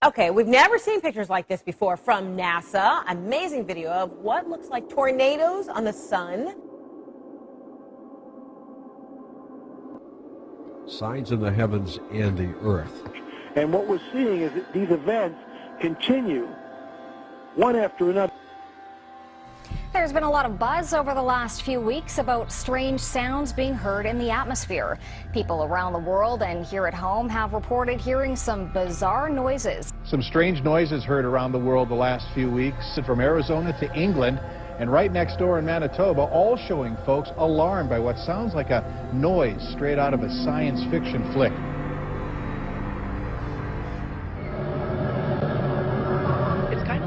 Okay, we've never seen pictures like this before from NASA. Amazing video of what looks like tornadoes on the sun. Signs in the heavens and the earth. And what we're seeing is that these events continue one after another. There's been a lot of buzz over the last few weeks about strange sounds being heard in the atmosphere. People around the world and here at home have reported hearing some bizarre noises. Some strange noises heard around the world the last few weeks, from Arizona to England and right next door in Manitoba, all showing folks alarmed by what sounds like a noise straight out of a science fiction flick.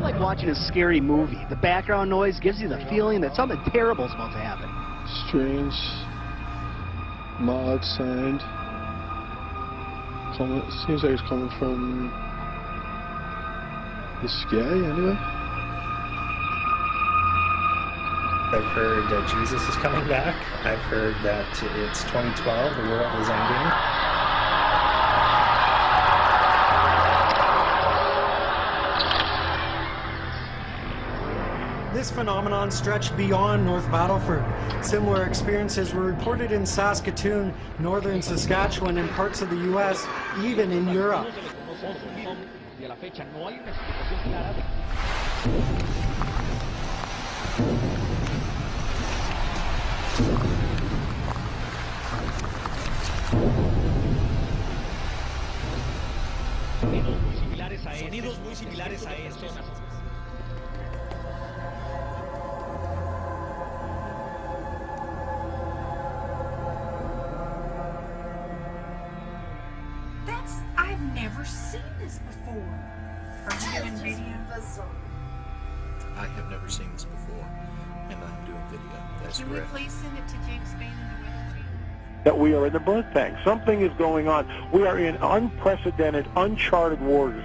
Like watching a scary movie. The background noise gives you the feeling that something terrible is about to happen. Strange, mild sound. It seems like it's coming from the sky anyway. I've heard that Jesus is coming back. I've heard that it's 2012, the world is ending. This phenomenon stretched beyond North Battleford. Similar experiences were reported in Saskatoon, northern Saskatchewan, and parts of the U.S., even in Europe. Sonidos muy similares a estos. I've never seen this before. Are you doing video? I have never seen this before, and I'm doing video. That's correct. Can we please send it to James Spain and the Weather Channel? That we are in the birth bank. Something is going on. We are in unprecedented, uncharted waters.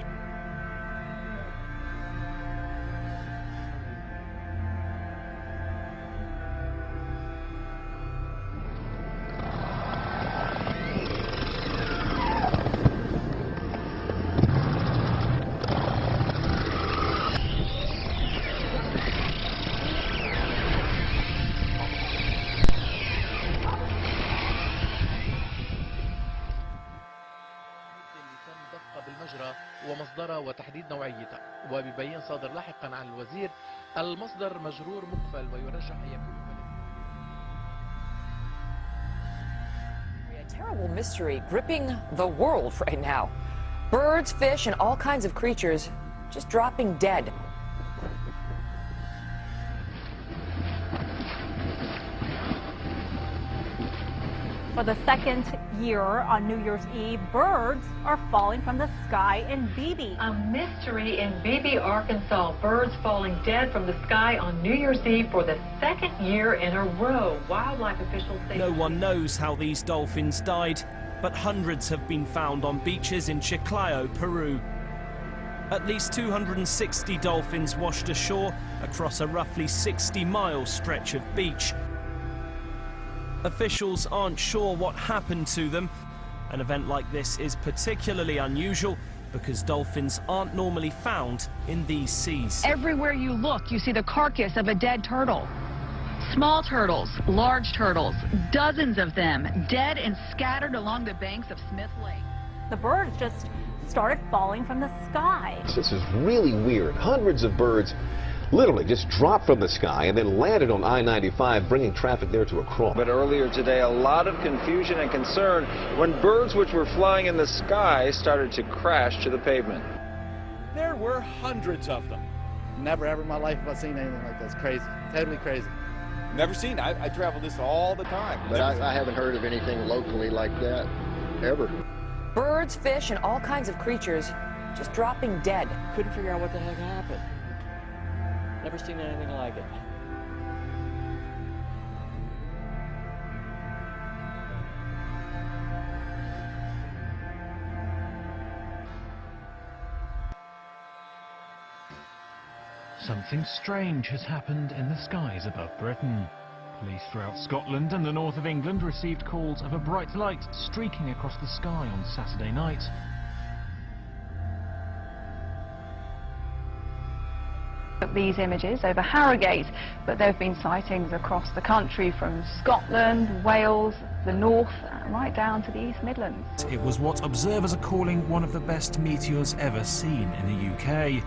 بالمجرى ومصدرها وتحديد نوعيتها، وبيبين صادر لاحقا عن الوزير المصدر مجرور مقفل ويرجح أن يكون A terrible mystery gripping the world right now. Birds, fish, and all kinds of creatures just dropping dead. For the second year on New Year's Eve, birds are falling from the sky in Beebe. A mystery in Beebe, Arkansas. Birds falling dead from the sky on New Year's Eve for the second year in a row. Wildlife officials say no one knows how these dolphins died, but hundreds have been found on beaches in Chiclayo, Peru. At least 260 dolphins washed ashore across a roughly 60-mile stretch of beach. Officials aren't sure what happened to them. An event like this is particularly unusual because dolphins aren't normally found in these seas. Everywhere you look, you see the carcass of a dead turtle. Small turtles, large turtles, dozens of them, dead and scattered along the banks of Smith Lake. The birds just started falling from the sky. This is really weird. Hundreds of birds literally just dropped from the sky and then landed on I-95, bringing traffic there to a crawl. But earlier today, a lot of confusion and concern when birds which were flying in the sky started to crash to the pavement. There were hundreds of them. Never ever in my life have I seen anything like this. Crazy. Totally crazy. Never seen it. I travel this all the time. But I haven't heard of anything locally like that, ever. Birds, fish, and all kinds of creatures just dropping dead. Couldn't figure out what the heck happened. Never seen anything like it. Something strange has happened in the skies above Britain. Police throughout Scotland and the north of England received calls of a bright light streaking across the sky on Saturday night. These images over Harrogate, but there have been sightings across the country from Scotland, Wales, the north, right down to the East Midlands. It was what observers are calling one of the best meteors ever seen in the UK.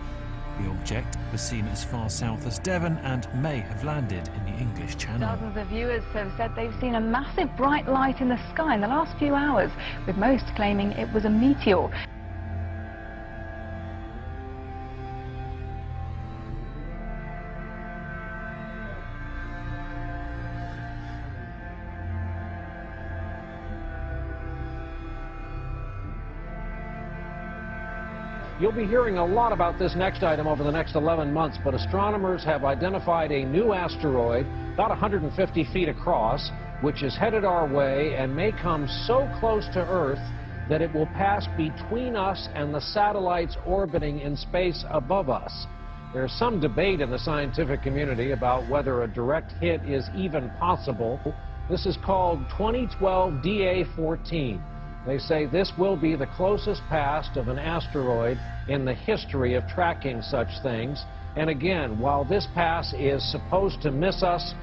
The object was seen as far south as Devon and may have landed in the English Channel. Dozens of viewers have said they've seen a massive bright light in the sky in the last few hours, with most claiming it was a meteor. You'll be hearing a lot about this next item over the next 11 months, but astronomers have identified a new asteroid about 150 feet across, which is headed our way and may come so close to Earth that it will pass between us and the satellites orbiting in space above us. There's some debate in the scientific community about whether a direct hit is even possible. This is called 2012 DA14. They say this will be the closest pass of an asteroid in the history of tracking such things. And again, while this pass is supposed to miss us,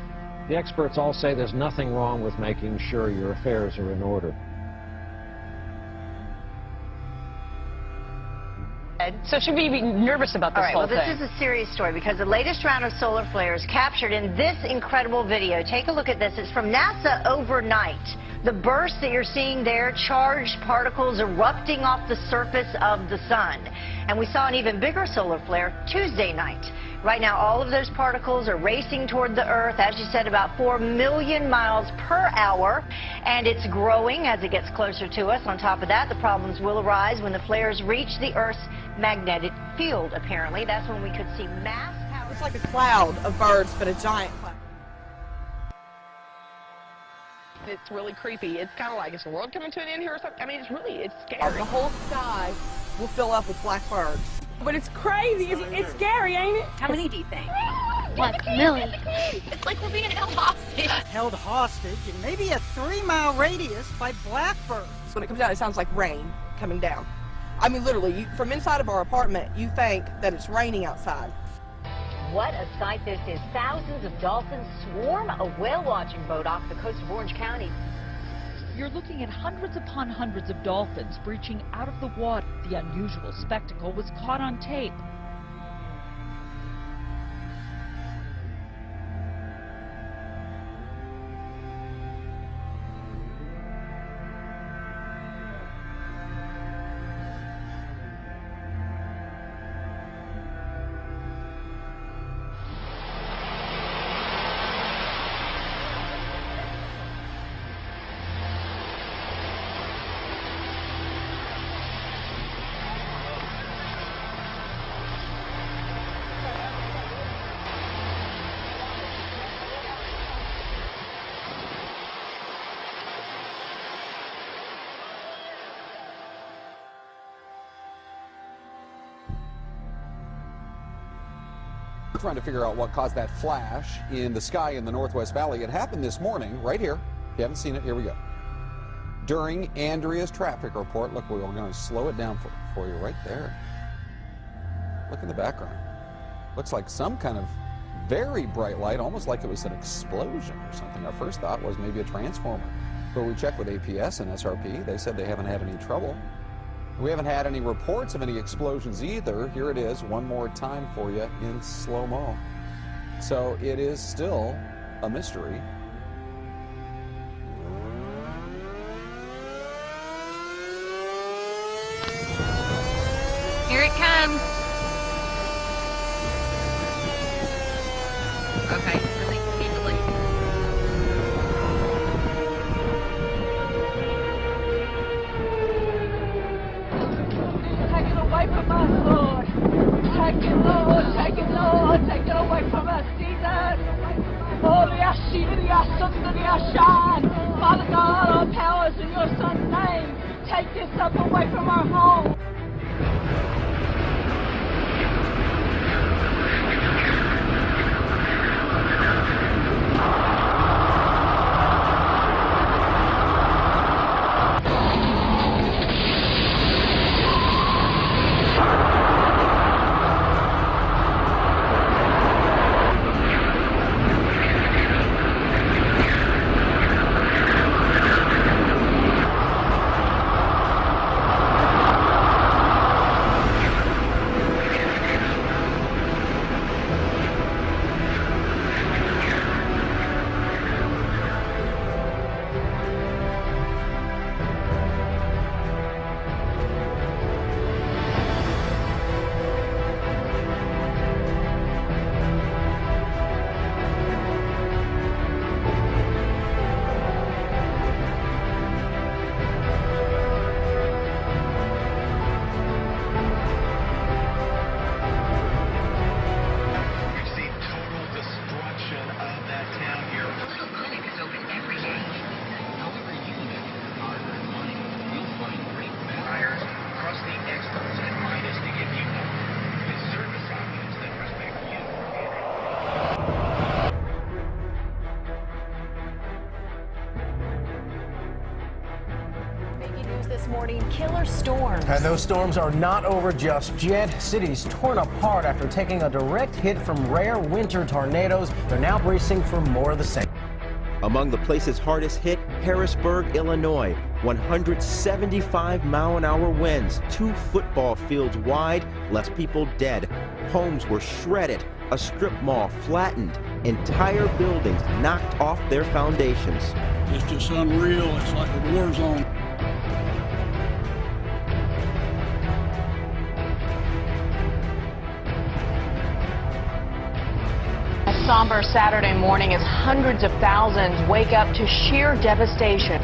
the experts all say there's nothing wrong with making sure your affairs are in order. So should we be nervous about this whole thing? This is a serious story because the latest round of solar flares captured in this incredible video. Take a look at this. It's from NASA overnight. The burst that you're seeing there, charged particles erupting off the surface of the sun. And we saw an even bigger solar flare Tuesday night. Right now, all of those particles are racing toward the Earth, as you said, about 4 million miles per hour. And it's growing as it gets closer to us. On top of that, the problems will arise when the flares reach the Earth's magnetic field, apparently. That's when we could see mass power. It's like a cloud of birds, but a giant cloud. It's really creepy. It's kind of like, is the world coming to an end here or something? I mean, it's scary. The whole sky will fill up with black birds. But it's crazy. It's scary, ain't it? How many do you think? Like a million. It's like we're being held hostage. Held hostage in maybe a 3-mile radius by blackbirds. When it comes down, it sounds like rain coming down. I mean, literally, from inside of our apartment, you think that it's raining outside. What a sight this is. Thousands of dolphins swarm a whale-watching boat off the coast of Orange County. You're looking at hundreds upon hundreds of dolphins breaching out of the water. The unusual spectacle was caught on tape. Trying to figure out what caused that flash in the sky in the Northwest Valley. It happened this morning, right here. If you haven't seen it, here we go. During Andrea's traffic report, look, we're going to slow it down for you right there. Look in the background. Looks like some kind of very bright light, almost like it was an explosion or something. Our first thought was maybe a transformer. But we checked with APS and SRP. They said they haven't had any trouble. We haven't had any reports of any explosions either. Here it is one more time for you in slow-mo. So it is still a mystery. Here it comes. Okay, I think we need to leave. Take it away from us, Lord. Take it, Lord. Take it, Lord. Take it away from us, Jesus. Father God, all power is in your Son's name. Take this stuff away from our home. storms. And those storms are not over just yet. Cities torn apart after taking a direct hit from rare winter tornadoes. They're now bracing for more of the same. Among the places hardest hit, Harrisburg, Illinois. 175-mile-an-hour winds, 2 football fields wide, left people dead. Homes were shredded, a strip mall flattened, entire buildings knocked off their foundations. It's just unreal. It's like a war zone. A somber Saturday morning as hundreds of thousands wake up to sheer devastation.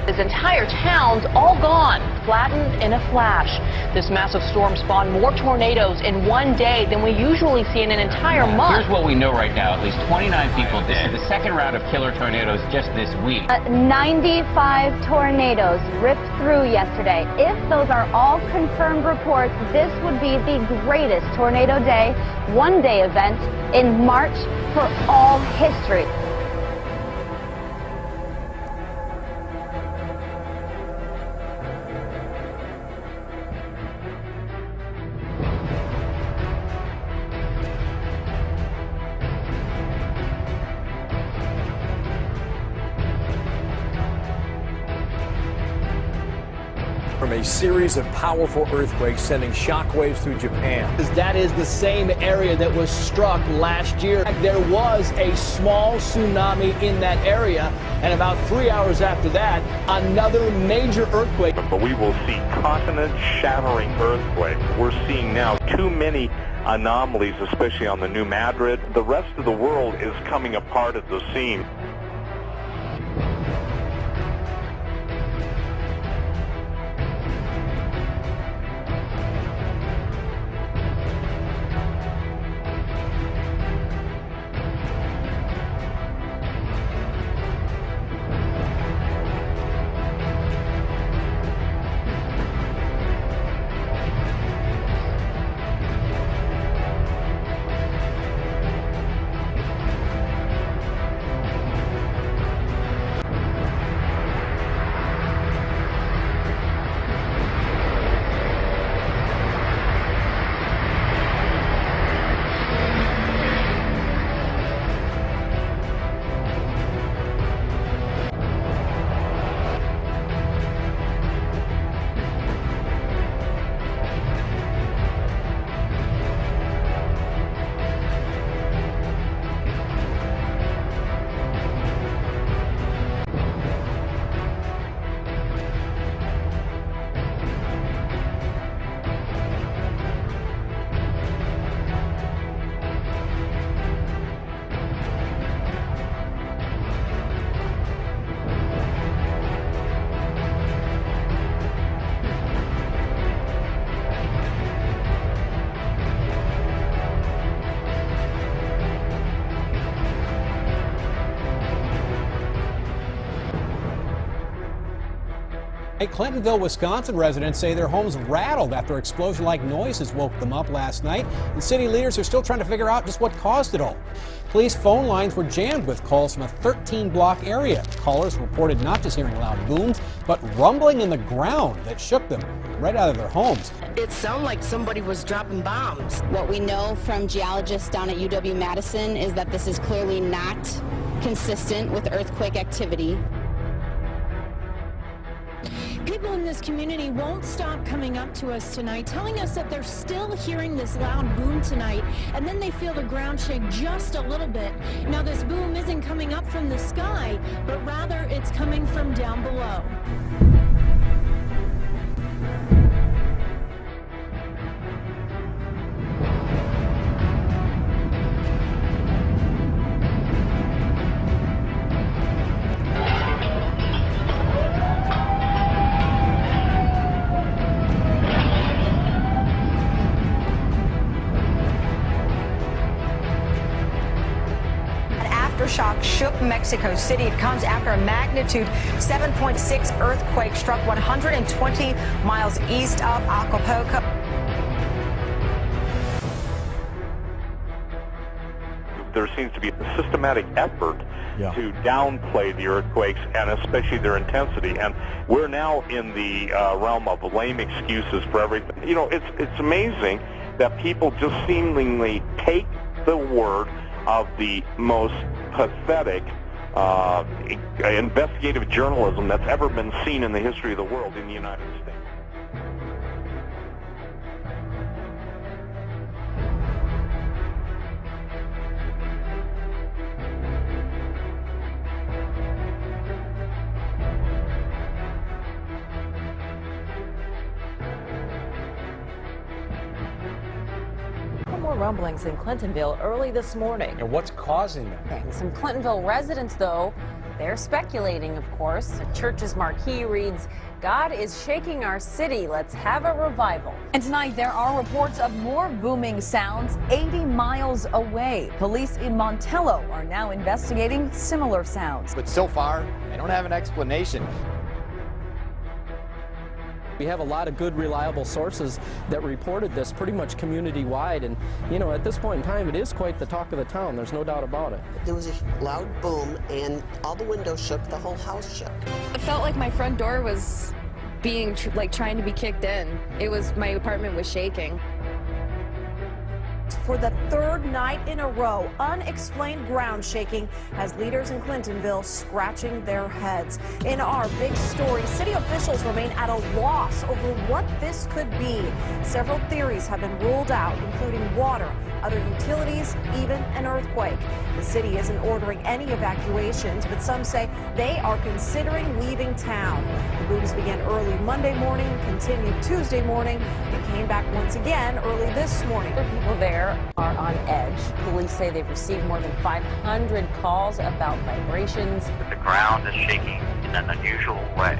His entire town's all gone, flattened in a flash. This massive storm spawned more tornadoes in one day than we usually see in an entire month. Here's what we know right now. At least 29 people dead. This is the second round of killer tornadoes just this week. 95 tornadoes ripped through yesterday. If those are all confirmed reports, this would be the greatest tornado day, one-day event in March for all history. From a series of powerful earthquakes sending shockwaves through Japan. That is the same area that was struck last year. There was a small tsunami in that area, and about 3 hours after that, another major earthquake. But we will see continent-shattering earthquakes. We're seeing now too many anomalies, especially on the New Madrid. The rest of the world is coming apart at the seams. Clintonville, Wisconsin residents say their homes rattled after explosion-like noises woke them up last night. And city leaders are still trying to figure out just what caused it all. Police phone lines were jammed with calls from a 13-block area. Callers reported not just hearing loud booms, but rumbling in the ground that shook them right out of their homes. It sounded like somebody was dropping bombs. What we know from geologists down at UW-Madison is that this is clearly not consistent with earthquake activity. People in this community won't stop coming up to us tonight, telling us that they're still hearing this loud boom tonight, and then they feel the ground shake just a little bit. Now, this boom isn't coming up from the sky, but rather it's coming from down below. Aftershock shook Mexico City. It comes after a magnitude 7.6 earthquake struck 120 miles east of Acapulco. There seems to be a systematic effort to downplay the earthquakes and especially their intensity. And we're now in the realm of lame excuses for everything. You know, it's amazing that people just seemingly take the word of the most pathetic investigative journalism that's ever been seen in the history of the world in the United States. More rumblings in Clintonville early this morning. And what's causing them? Okay, some Clintonville residents, though, they're speculating, of course. The church's marquee reads, "God is shaking our city. Let's have a revival." And tonight there are reports of more booming sounds 80 miles away. Police in Montello are now investigating similar sounds. But so far, they don't have an explanation. We have a lot of good, reliable sources that reported this pretty much community-wide, and, you know, at this point in time, it is quite the talk of the town. There's no doubt about it. There was a loud boom, and all the windows shook, the whole house shook. It felt like my front door was being, trying to be kicked in. My apartment was shaking. For the third night in a row, unexplained ground shaking has leaders in Clintonville scratching their heads. In our big story, city officials remain at a loss over what this could be. Several theories have been ruled out, including water, other utilities, even an earthquake. The city isn't ordering any evacuations, but some say they are considering leaving town. The booms began early Monday morning, continued Tuesday morning, and came back once again early this morning. People there are on edge. Police say they've received more than 500 calls about vibrations. The ground is shaking in an unusual way.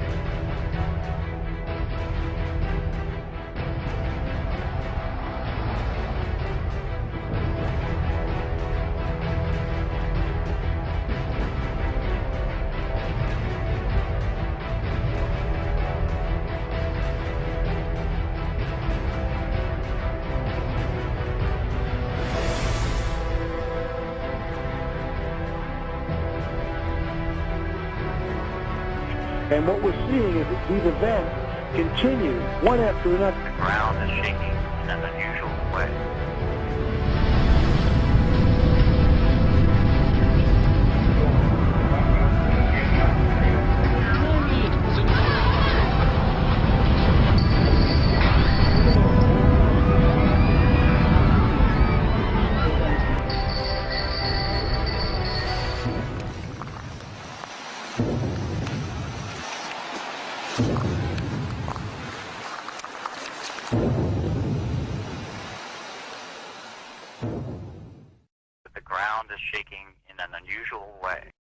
And what we're seeing is that these events continue one after another. The ground is shaking in an unusual way. The ground is shaking in an unusual way.